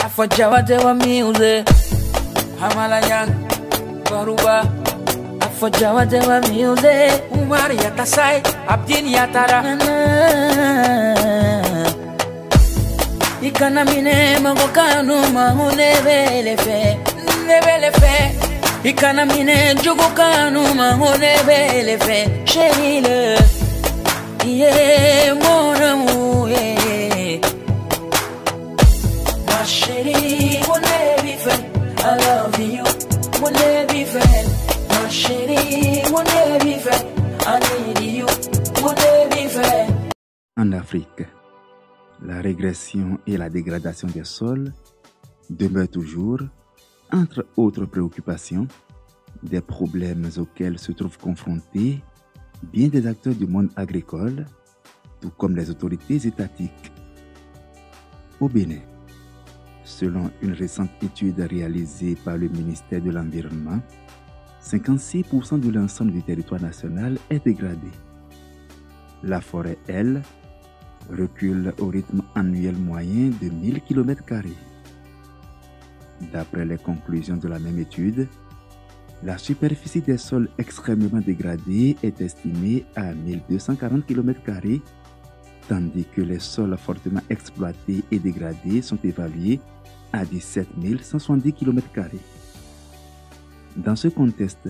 Afojawa dewa music, Hamalayan, Baruba. Afojawa dewa music, Umar yatasai, Abdin yatara. Ikana mine magokanu mahunebelefe, nebelefe. Ikana mine jugokanu mahunebelefe, sherile. Yeah, mon amour, yeah. Ma chérie, mon everything, I love you, mon everything. Ma chérie, mon everything, I need you, mon everything. En Afrique, la régression et la dégradation des sols demeurent toujours, entre autres préoccupations, des problèmes auxquels se trouvent confrontés bien des acteurs du monde agricole, tout comme les autorités étatiques. Au Bénin, selon une récente étude réalisée par le ministère de l'Environnement, 56% de l'ensemble du territoire national est dégradé. La forêt, elle, recule au rythme annuel moyen de 1000 km². D'après les conclusions de la même étude, la superficie des sols extrêmement dégradés est estimée à 1240 km², tandis que les sols fortement exploités et dégradés sont évalués à 17 170 km². Dans ce contexte,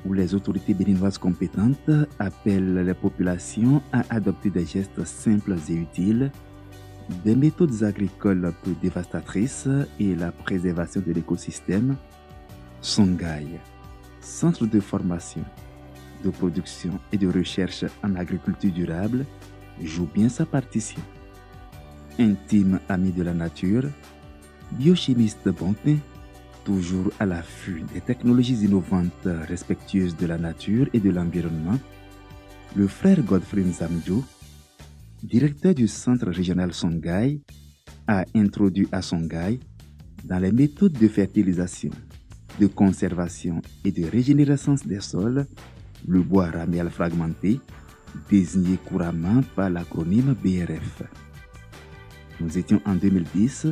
où les autorités béninoises compétentes appellent les populations à adopter des gestes simples et utiles, des méthodes agricoles peu dévastatrices et la préservation de l'écosystème, Songhai, centre de formation, de production et de recherche en agriculture durable, joue bien sa partition. Intime ami de la nature, biochimiste bon teint, toujours à l'affût des technologies innovantes respectueuses de la nature et de l'environnement, le frère Godfrey Nzamdjo, directeur du centre régional Songhai, a introduit à Songhai, dans les méthodes de fertilisation, de conservation et de régénération des sols, le bois ramial fragmenté, désigné couramment par l'acronyme BRF. Nous étions en 2010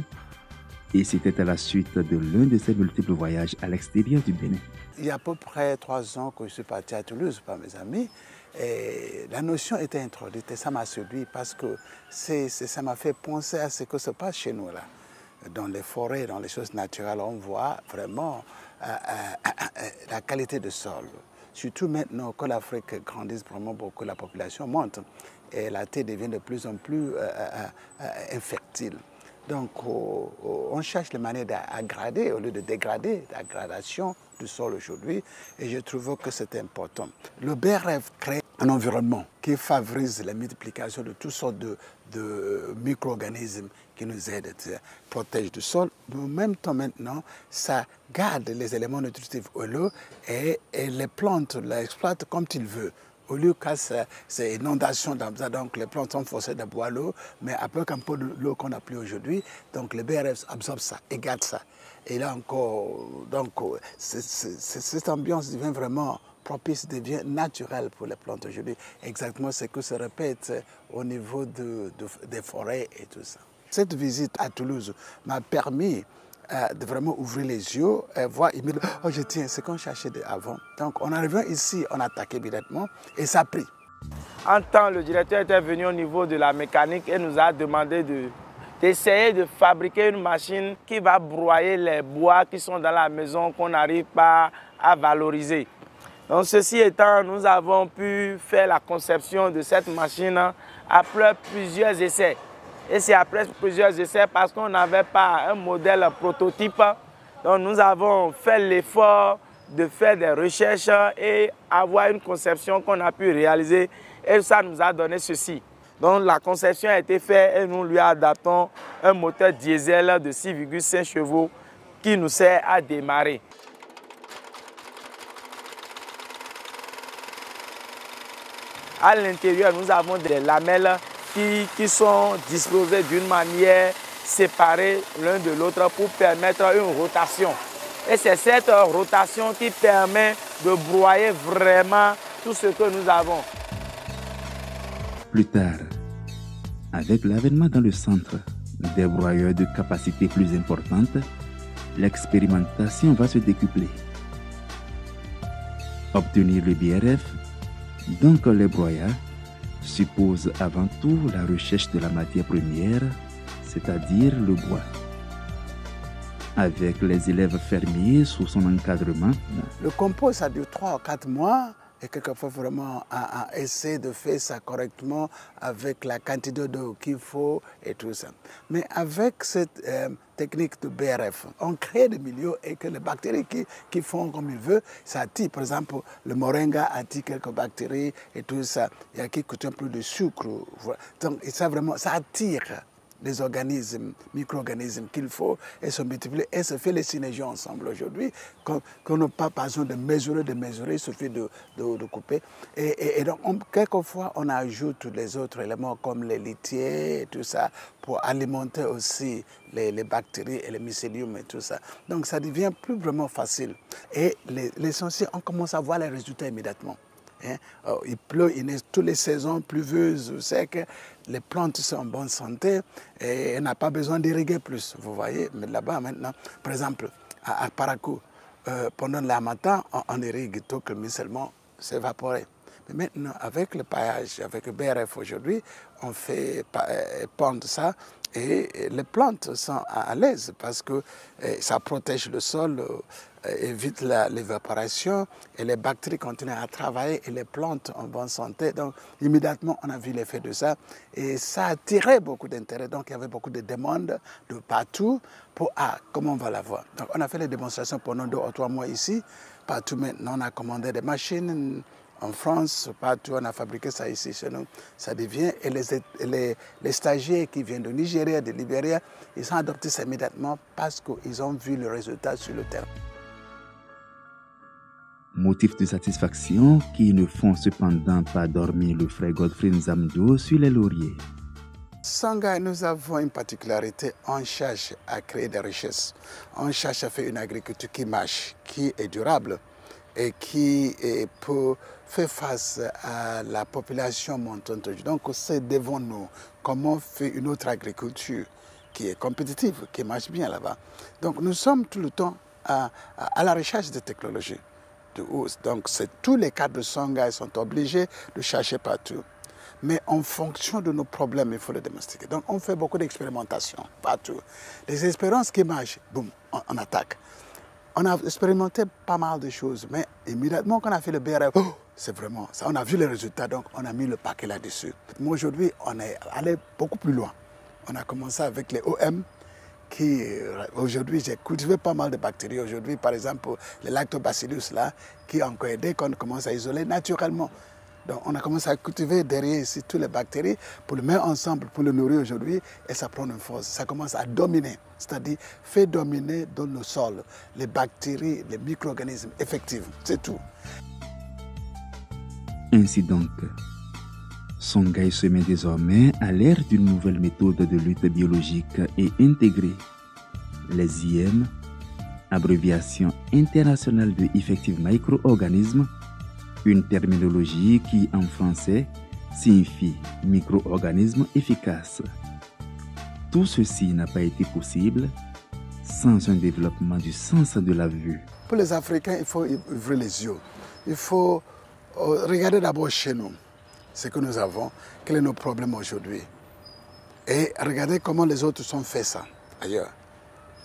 et c'était à la suite de l'un de ces multiples voyages à l'extérieur du Bénin. Il y a à peu près 3 ans que je suis parti à Toulouse par mes amis et la notion était introduite et ça m'a séduit parce que ça m'a fait penser à ce que se passe chez nous là. Dans les forêts, dans les choses naturelles, on voit vraiment la qualité du sol. Surtout maintenant que l'Afrique grandit vraiment beaucoup, la population monte et la terre devient de plus en plus infertile. Donc on cherche les manières d'aggrader au lieu de dégrader, la gradation du sol aujourd'hui et je trouve que c'est important. Le BRF crée un environnement qui favorise la multiplication de toutes sortes de micro-organismes qui nous aident, protège du sol, mais en même temps maintenant, ça garde les éléments nutritifs au l'eau et les plantes l'exploitent comme ils veulent. Au lieu que c'est inondation, donc les plantes sont forcées de boire l'eau, mais avec un peu de l'eau qu'on n'a plus aujourd'hui, donc le BRF absorbe ça et garde ça. Et là encore, donc cette ambiance devient vraiment propice, devient naturelle pour les plantes aujourd'hui. Exactement ce que se répète au niveau des forêts et tout ça. Cette visite à Toulouse m'a permis de vraiment ouvrir les yeux et voir immédiatement, oh je tiens, ce qu'on cherchait avant. Donc en arrivant ici, on a attaqué immédiatement et ça a pris. En temps, le directeur était venu au niveau de la mécanique et nous a demandé d'essayer de fabriquer une machine qui va broyer les bois qui sont dans la maison qu'on n'arrive pas à valoriser. Donc ceci étant, nous avons pu faire la conception de cette machine après plusieurs essais. Et c'est après plusieurs essais parce qu'on n'avait pas un modèle prototype. Donc nous avons fait l'effort de faire des recherches et avoir une conception qu'on a pu réaliser. Et ça nous a donné ceci. Donc la conception a été faite et nous lui adaptons un moteur diesel de 6,5 chevaux qui nous sert à démarrer. À l'intérieur, nous avons des lamelles qui sont disposées d'une manière séparée l'un de l'autre pour permettre une rotation. Et c'est cette rotation qui permet de broyer vraiment tout ce que nous avons. Plus tard, avec l'avènement dans le centre des broyeurs de capacité plus importante, l'expérimentation va se décupler. Obtenir le BRF, donc les broyats, suppose avant tout la recherche de la matière première, c'est-à-dire le bois. Avec les élèves fermiers sous son encadrement. Le compost, ça dure 3 ou 4 mois et quelquefois vraiment à essayer de faire ça correctement avec la quantité d'eau qu'il faut et tout ça. Mais avec cette technique de BRF, on crée des milieux et que les bactéries qui font comme ils veulent, ça attire. Par exemple, le moringa attire quelques bactéries et tout ça. Il y a qui coûtent un peu de sucre. Donc ça vraiment, ça attire les organismes, micro-organismes qu'il faut et se multiplier et se fait les synergies ensemble aujourd'hui, qu'on n'a pas besoin de mesurer, il suffit de couper. Et donc, quelquefois, on ajoute les autres éléments comme les litiers et tout ça pour alimenter aussi les bactéries et les mycéliums et tout ça. Donc, ça devient plus vraiment facile. Et l'essentiel, on commence à voir les résultats immédiatement. Il pleut, il neige toutes les saisons pluvieuses, secs, les plantes sont en bonne santé et on n'a pas besoin d'irriguer plus, vous voyez. Mais là-bas maintenant, par exemple, à Parakou, pendant l'harmattan, on irrigue tout que le mycélium s'évaporer. Mais maintenant, avec le paillage, avec le BRF aujourd'hui, on fait pondre ça et les plantes sont à l'aise parce que ça protège le sol, évite l'évaporation et les bactéries continuent à travailler et les plantes en bonne santé. Donc, immédiatement, on a vu l'effet de ça et ça a attiré beaucoup d'intérêt. Donc, il y avait beaucoup de demandes de partout pour comment on va l'avoir. Donc, on a fait les démonstrations pendant 2 ou 3 mois ici. Partout maintenant, on a commandé des machines. En France, partout, on a fabriqué ça ici chez nous. Ça devient, et les stagiaires qui viennent de Nigeria, de Libéria, ils ont adopté ça immédiatement parce qu'ils ont vu le résultat sur le terrain. Motifs de satisfaction qui ne font cependant pas dormir le frère Godfrey Nzamdio sur les lauriers. Songhai, nous avons une particularité, on cherche à créer des richesses. On cherche à faire une agriculture qui marche, qui est durable et qui peut faire face à la population montante. Donc, c'est devant nous comment faire une autre agriculture qui est compétitive, qui marche bien là-bas. Donc, nous sommes tout le temps à la recherche de technologies. Donc, tous les cadres de Songhai sont obligés de chercher partout. Mais en fonction de nos problèmes, il faut les démonstrer. Donc, on fait beaucoup d'expérimentations partout. Les expériences qui marchent, boum, on attaque. On a expérimenté pas mal de choses, mais immédiatement qu'on a fait le BRF, c'est vraiment ça. On a vu les résultats, donc on a mis le paquet là-dessus. Moi, aujourd'hui, on est allé beaucoup plus loin. On a commencé avec les OM, qui, aujourd'hui, j'ai cultivé pas mal de bactéries. Aujourd'hui, par exemple, les lactobacillus, là, qui ont encore aidé qu'on commence à isoler naturellement. Donc, on a commencé à cultiver derrière ici toutes les bactéries pour le mettre ensemble, pour le nourrir aujourd'hui, et ça prend une force. Ça commence à dominer, c'est-à-dire faire dominer dans le sol les bactéries, les micro-organismes effectifs, c'est tout. Ainsi donc, Songhai se met désormais à l'ère d'une nouvelle méthode de lutte biologique et intégrée, les IM, abréviation internationale de Effective Micro-Organismes, une terminologie qui, en français, signifie micro-organisme efficace. Tout ceci n'a pas été possible sans un développement du sens de la vue. Pour les Africains, il faut ouvrir les yeux. Il faut regarder d'abord chez nous ce que nous avons, quels sont nos problèmes aujourd'hui. Et regarder comment les autres ont fait ça ailleurs,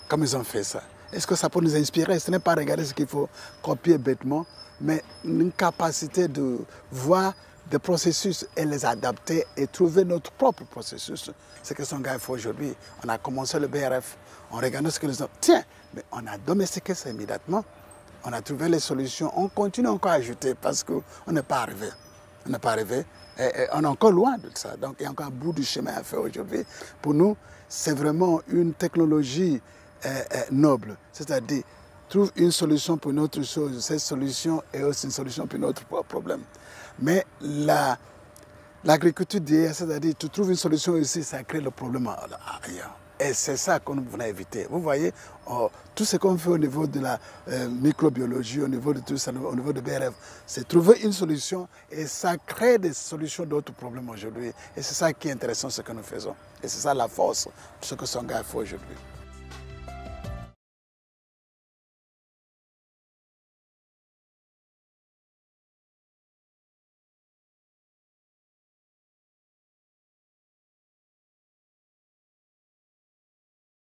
comme ils ont fait ça. Est-ce que ça peut nous inspirer? Ce n'est pas regarder ce qu'il faut copier bêtement, mais une capacité de voir des processus et les adapter et trouver notre propre processus. C'est ce que Songhai fait aujourd'hui. On a commencé le BRF, on regarde ce que les autres... Tiens, mais on a domestiqué ça immédiatement. On a trouvé les solutions, on continue encore à ajouter parce qu'on n'est pas arrivé. On n'est pas arrivé et on est encore loin de ça. Donc il y a encore un bout du chemin à faire aujourd'hui. Pour nous, c'est vraiment une technologie noble, c'est-à-dire trouve une solution pour une autre chose. Cette solution est aussi une solution pour notre problème. Mais l'agriculture d'hier, c'est-à-dire tu trouves une solution ici, ça crée le problème ailleurs. Et c'est ça que nous voulons éviter. Vous voyez, tout ce qu'on fait au niveau de la microbiologie, au niveau de tout ça, au niveau de BRF, c'est trouver une solution et ça crée des solutions d'autres problèmes aujourd'hui. Et c'est ça qui est intéressant, ce que nous faisons. Et c'est ça la force de ce que Songhai fait aujourd'hui.